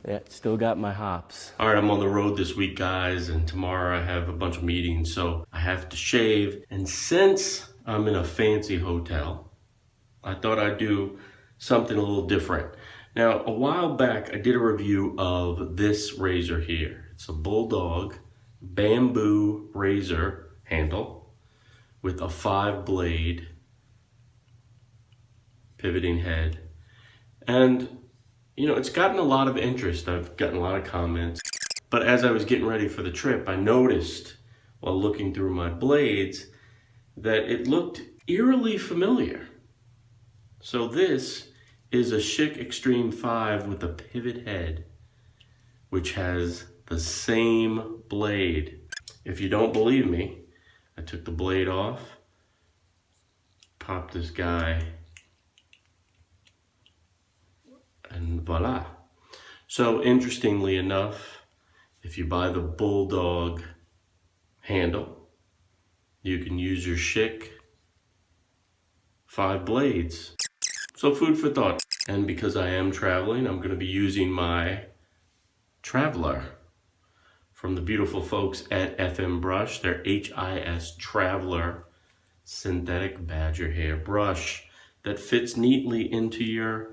Yeah, still got my hops. All right, I'm on the road this week, guys, and tomorrow I have a bunch of meetings, so I have to shave. And since I'm in a fancy hotel, I thought I'd do something a little different. Now, a while back, I did a review of this razor here. It's a Bulldog bamboo razor handle with a 5-blade pivoting head. And, you know, it's gotten a lot of interest. I've gotten a lot of comments. But as I was getting ready for the trip, I noticed while looking through my blades that it looked eerily familiar. So this is a Schick Extreme 5 with a pivot head, which has the same blade. If you don't believe me, I took the blade off, popped this guy, and voila. So interestingly enough, if you buy the Bulldog handle, you can use your Schick 5 blades. So food for thought. And because I am traveling, I'm going to be using my Traveler from the beautiful folks at FM Brush, their HIS Traveler synthetic badger hair brush that fits neatly into your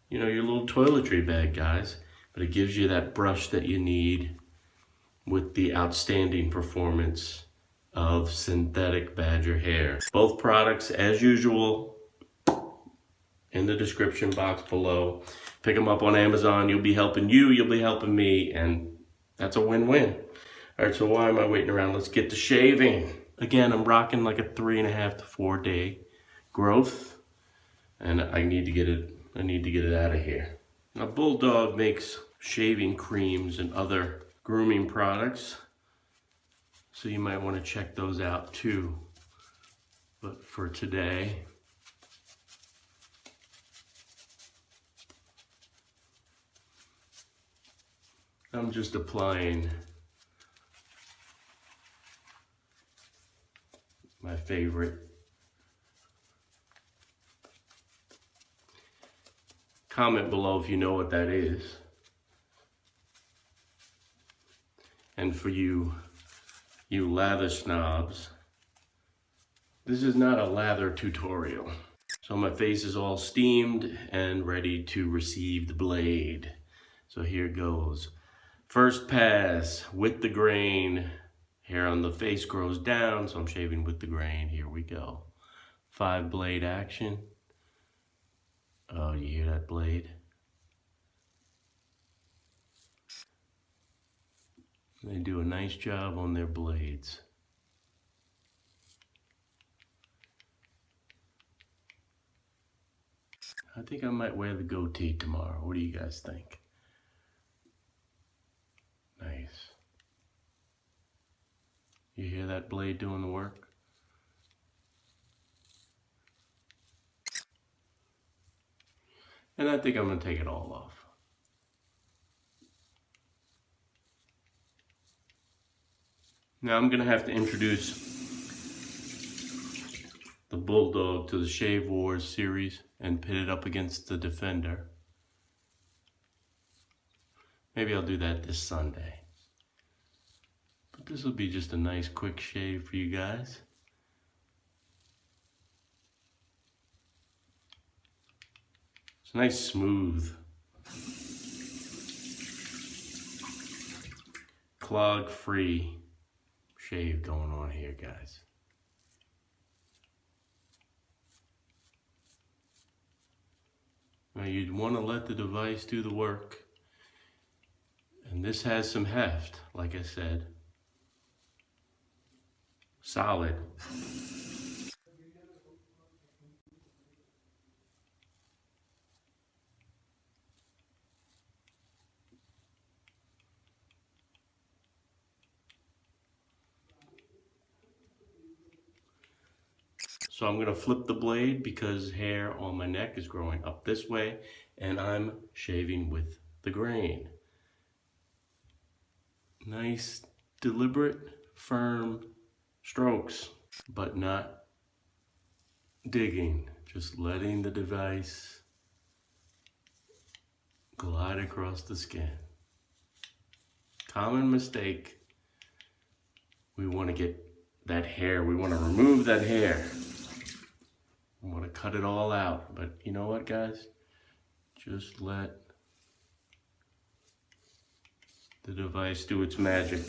little toiletry bag, guys. But it gives you that brush that you need with the outstanding performance of synthetic badger hair. Both products, as usual, in the description box below. Pick them up on Amazon. You'll be helping you, you'll be helping me, and that's a win-win. All right, so why am I waiting around? Let's get to shaving. Again, I'm rocking like a 3.5 to 4 day growth, and I need to get it out of here. Now, Bulldog makes shaving creams and other grooming products, so you might want to check those out too. But for today, I'm just applying my favorite. Comment below if you know what that is. And for you lather snobs, this is not a lather tutorial. So my face is all steamed and ready to receive the blade. So here goes. First pass with the grain. Hair on the face grows down, so I'm shaving with the grain. Here we go. 5-blade action. Oh, you hear that blade? They do a nice job on their blades. I think I might wear the goatee tomorrow. What do you guys think? Nice. You hear that blade doing the work? And I think I'm going to take it all off. Now I'm going to have to introduce the Bulldog to the Shave Wars series and pit it up against the Defender. Maybe I'll do that this Sunday. But this will be just a nice quick shave for you guys. It's nice smooth, clog-free shave going on here, guys. Now you'd want to let the device do the work. And this has some heft, like I said. Solid. So I'm gonna flip the blade because hair on my neck is growing up this way and I'm shaving with the grain. Nice, deliberate, firm strokes, but not digging, just letting the device glide across the skin. Common mistake. We want to get that hair. We want to remove that hair. We want to cut it all out. But you know what, guys? Just let the device do its magic.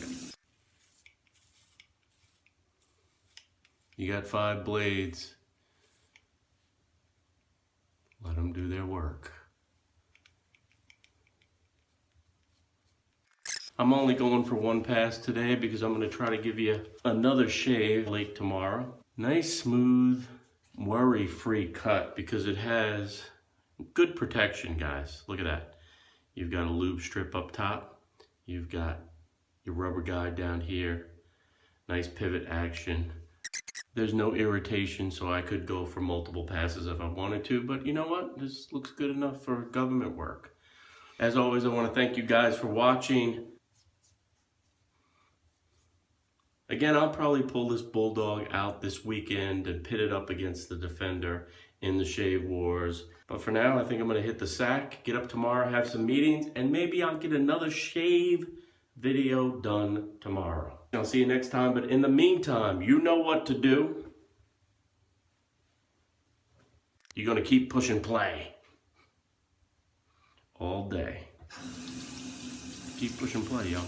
You got 5 blades. Let them do their work. I'm only going for 1 pass today because I'm going to try to give you another shave late tomorrow. Nice, smooth, worry-free cut because it has good protection, guys. Look at that. You've got a lube strip up top. You've got your rubber guide down here. Nice pivot action. There's no irritation, so I could go for multiple passes if I wanted to, but you know what? This looks good enough for government work. As always, I want to thank you guys for watching. Again, I'll probably pull this bulldog out this weekend and pit it up against the Defender in the Shave Wars. But for now, I think I'm going to hit the sack, get up tomorrow, have some meetings, and maybe I'll get another shave video done tomorrow. I'll see you next time, but in the meantime, you know what to do. You're going to keep pushing play all day. Keep pushing play, y'all.